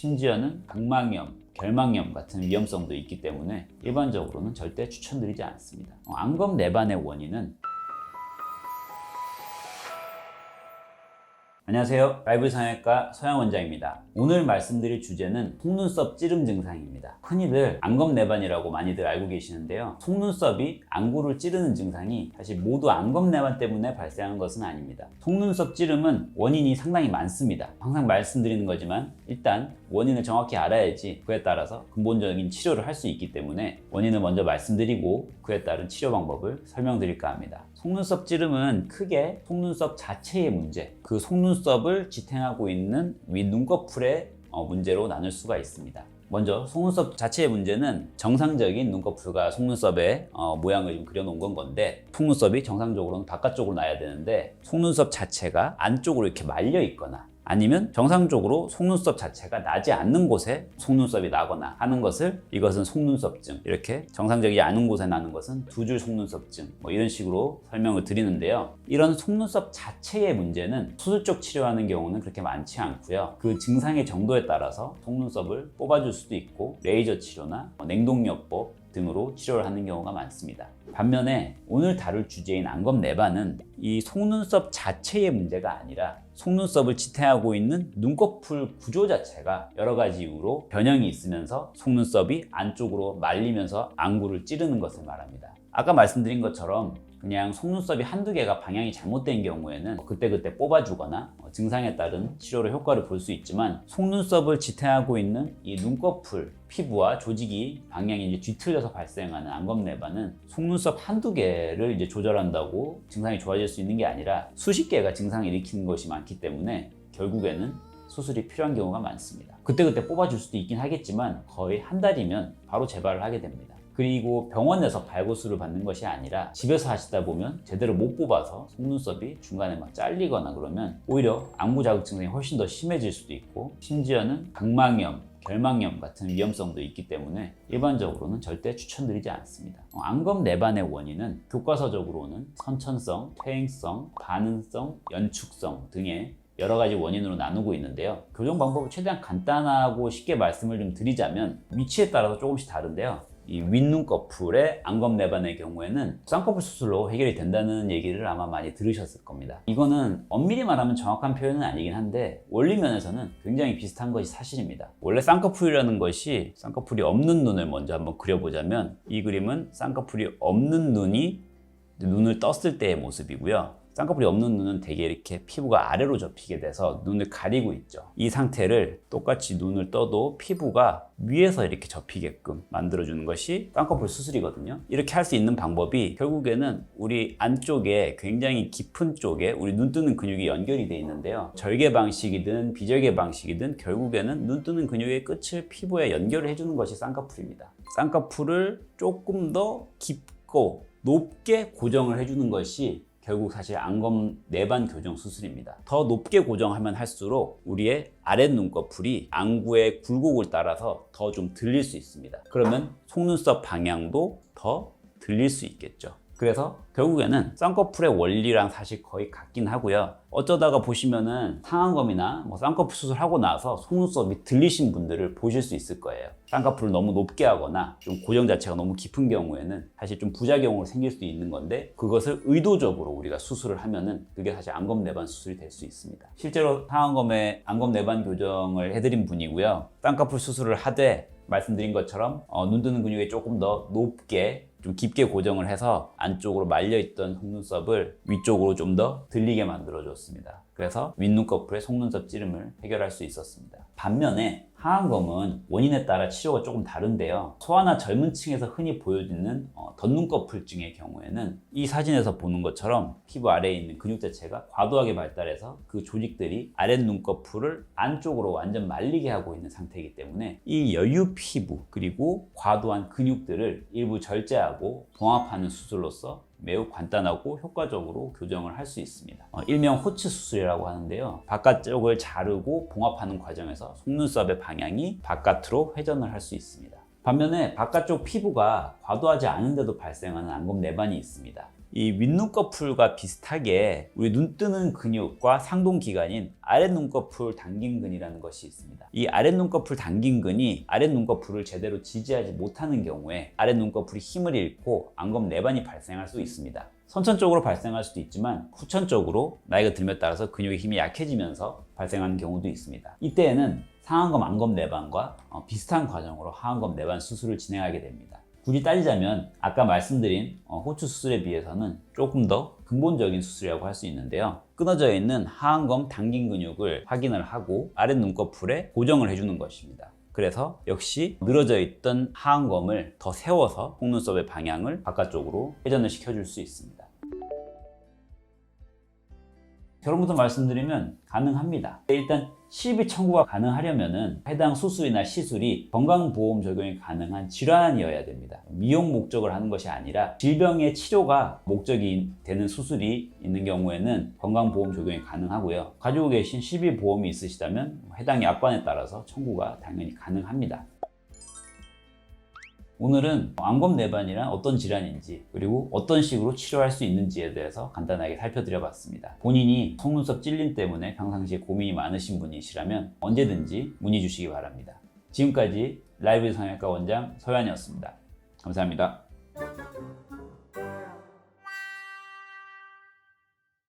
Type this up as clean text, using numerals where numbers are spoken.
심지어는 각막염, 결막염 같은 위험성도 있기 때문에 일반적으로는 절대 추천드리지 않습니다. 안검내반의 원인은 안녕하세요. 라이브 성형외과 서양 원장입니다. 오늘 말씀드릴 주제는 속눈썹 찌름 증상입니다. 흔히들 안검내반이라고 많이들 알고 계시는데요. 속눈썹이 안구를 찌르는 증상이 사실 모두 안검내반 때문에 발생하는 것은 아닙니다. 속눈썹 찌름은 원인이 상당히 많습니다. 항상 말씀드리는 거지만 일단 원인을 정확히 알아야지 그에 따라서 근본적인 치료를 할 수 있기 때문에 원인을 먼저 말씀드리고 그에 따른 치료 방법을 설명드릴까 합니다. 속눈썹 찌름은 크게 속눈썹 자체의 문제, 그 속눈썹을 지탱하고 있는 윗 눈꺼풀의 문제로 나눌 수가 있습니다. 먼저 속눈썹 자체의 문제는 정상적인 눈꺼풀과 속눈썹의 모양을 좀 그려놓은 건데, 속눈썹이 정상적으로는 바깥쪽으로 나야 되는데 속눈썹 자체가 안쪽으로 이렇게 말려 있거나 아니면 정상적으로 속눈썹 자체가 나지 않는 곳에 속눈썹이 나거나 하는 것을, 이것은 속눈썹증, 이렇게 정상적이지 않은 곳에 나는 것은 두 줄 속눈썹증, 이런 식으로 설명을 드리는데요. 이런 속눈썹 자체의 문제는 수술적 치료하는 경우는 그렇게 많지 않고요. 그 증상의 정도에 따라서 속눈썹을 뽑아줄 수도 있고 레이저 치료나 냉동요법 등으로 치료를 하는 경우가 많습니다. 반면에 오늘 다룰 주제인 안검내반은 이 속눈썹 자체의 문제가 아니라 속눈썹을 지탱하고 있는 눈꺼풀 구조 자체가 여러 가지 이유로 변형이 있으면서 속눈썹이 안쪽으로 말리면서 안구를 찌르는 것을 말합니다. 아까 말씀드린 것처럼 그냥 속눈썹이 한두 개가 방향이 잘못된 경우에는 그때그때 뽑아주거나 증상에 따른 치료로 효과를 볼 수 있지만, 속눈썹을 지탱하고 있는 이 눈꺼풀 피부와 조직이 방향이 이제 뒤틀려서 발생하는 안검내반은 속눈썹 한두 개를 이제 조절한다고 증상이 좋아질 수 있는 게 아니라 수십 개가 증상을 일으키는 것이 많기 때문에 결국에는 수술이 필요한 경우가 많습니다. 그때그때 뽑아줄 수도 있긴 하겠지만 거의 한 달이면 바로 재발을 하게 됩니다. 그리고 병원에서 발구술을 받는 것이 아니라 집에서 하시다 보면 제대로 못 뽑아서 속눈썹이 중간에 막 잘리거나 그러면 오히려 안구 자극 증상이 훨씬 더 심해질 수도 있고, 심지어는 각막염, 결막염 같은 위험성도 있기 때문에 일반적으로는 절대 추천드리지 않습니다. 안검내반의 원인은 교과서적으로는 선천성, 퇴행성, 반응성, 연축성 등의 여러 가지 원인으로 나누고 있는데요. 교정 방법을 최대한 간단하고 쉽게 말씀을 좀 드리자면 위치에 따라서 조금씩 다른데요. 이 윗눈꺼풀의 안검내반의 경우에는 쌍꺼풀 수술로 해결이 된다는 얘기를 아마 많이 들으셨을 겁니다. 이거는 엄밀히 말하면 정확한 표현은 아니긴 한데 원리 면에서는 굉장히 비슷한 것이 사실입니다. 원래 쌍꺼풀이라는 것이, 쌍꺼풀이 없는 눈을 먼저 한번 그려보자면 이 그림은 쌍꺼풀이 없는 눈이 눈을 떴을 때의 모습이고요. 쌍꺼풀이 없는 눈은 대개 이렇게 피부가 아래로 접히게 돼서 눈을 가리고 있죠. 이 상태를 똑같이 눈을 떠도 피부가 위에서 이렇게 접히게끔 만들어주는 것이 쌍꺼풀 수술이거든요. 이렇게 할 수 있는 방법이 결국에는 우리 안쪽에 굉장히 깊은 쪽에 우리 눈 뜨는 근육이 연결이 돼 있는데요. 절개 방식이든 비절개 방식이든 결국에는 눈 뜨는 근육의 끝을 피부에 연결을 해주는 것이 쌍꺼풀입니다. 쌍꺼풀을 조금 더 깊고 높게 고정을 해주는 것이 결국 사실 안검내반 교정 수술입니다. 더 높게 고정하면 할수록 우리의 아랫 눈꺼풀이 안구의 굴곡을 따라서 더 좀 들릴 수 있습니다. 그러면 속눈썹 방향도 더 들릴 수 있겠죠. 그래서 결국에는 쌍꺼풀의 원리랑 사실 거의 같긴 하고요. 어쩌다가 보시면은 상안검이나 쌍꺼풀 수술하고 나서 속눈썹이 들리신 분들을 보실 수 있을 거예요. 쌍꺼풀을 너무 높게 하거나 좀 고정 자체가 너무 깊은 경우에는 사실 좀 부작용으로 생길 수도 있는 건데, 그것을 의도적으로 우리가 수술을 하면은 그게 사실 안검내반 수술이 될 수 있습니다. 실제로 상안검의 안검내반 교정을 해드린 분이고요. 쌍꺼풀 수술을 하되 말씀드린 것처럼 눈 뜨는 근육에 조금 더 높게 좀 깊게 고정을 해서 안쪽으로 말려있던 속눈썹을 위쪽으로 좀 더 들리게 만들어줬습니다. 그래서 윗눈꺼풀의 속눈썹 찌름을 해결할 수 있었습니다. 반면에 하안검은 원인에 따라 치료가 조금 다른데요. 소아나 젊은 층에서 흔히 보여지는 덧눈꺼풀증의 경우에는 이 사진에서 보는 것처럼 피부 아래에 있는 근육 자체가 과도하게 발달해서 그 조직들이 아랫 눈꺼풀을 안쪽으로 완전 말리게 하고 있는 상태이기 때문에 이 여유 피부 그리고 과도한 근육들을 일부 절제하고 봉합하는 수술로서 매우 간단하고 효과적으로 교정을 할 수 있습니다. 일명 호츠 수술이라고 하는데요. 바깥쪽을 자르고 봉합하는 과정에서 속눈썹의 방향이 바깥으로 회전을 할 수 있습니다. 반면에 바깥쪽 피부가 과도하지 않은데도 발생하는 안검내반이 있습니다. 이 윗눈꺼풀과 비슷하게 우리 눈 뜨는 근육과 상동기관인 아랫눈꺼풀 당긴근이라는 것이 있습니다. 이 아랫눈꺼풀 당긴근이 아랫눈꺼풀을 제대로 지지하지 못하는 경우에 아랫눈꺼풀이 힘을 잃고 안검내반이 발생할 수 있습니다. 선천적으로 발생할 수도 있지만 후천적으로 나이가 들에 따라서 근육의 힘이 약해지면서 발생하는 경우도 있습니다. 이때에는 상안검 안검내반과 비슷한 과정으로 하안검내반 수술을 진행하게 됩니다. 굳이 따지자면 아까 말씀드린 호추 수술에 비해서는 조금 더 근본적인 수술이라고 할 수 있는데요. 끊어져 있는 하안검 당긴 근육을 확인을 하고 아랫 눈꺼풀에 고정을 해주는 것입니다. 그래서 역시 늘어져 있던 하안검을 더 세워서 속눈썹의 방향을 바깥쪽으로 회전을 시켜줄 수 있습니다. 결론부터 말씀드리면 가능합니다. 일단 실비 청구가 가능하려면 해당 수술이나 시술이 건강보험 적용이 가능한 질환이어야 됩니다. 미용 목적을 하는 것이 아니라 질병의 치료가 목적이 되는 수술이 있는 경우에는 건강보험 적용이 가능하고요. 가지고 계신 실비보험이 있으시다면 해당 약관에 따라서 청구가 당연히 가능합니다. 오늘은 안검내반이란 어떤 질환인지 그리고 어떤 식으로 치료할 수 있는지에 대해서 간단하게 살펴드려 봤습니다. 본인이 속눈썹 찔림 때문에 평상시에 고민이 많으신 분이시라면 언제든지 문의 주시기 바랍니다. 지금까지 라이브 성형외과 원장 서현이었습니다. 감사합니다.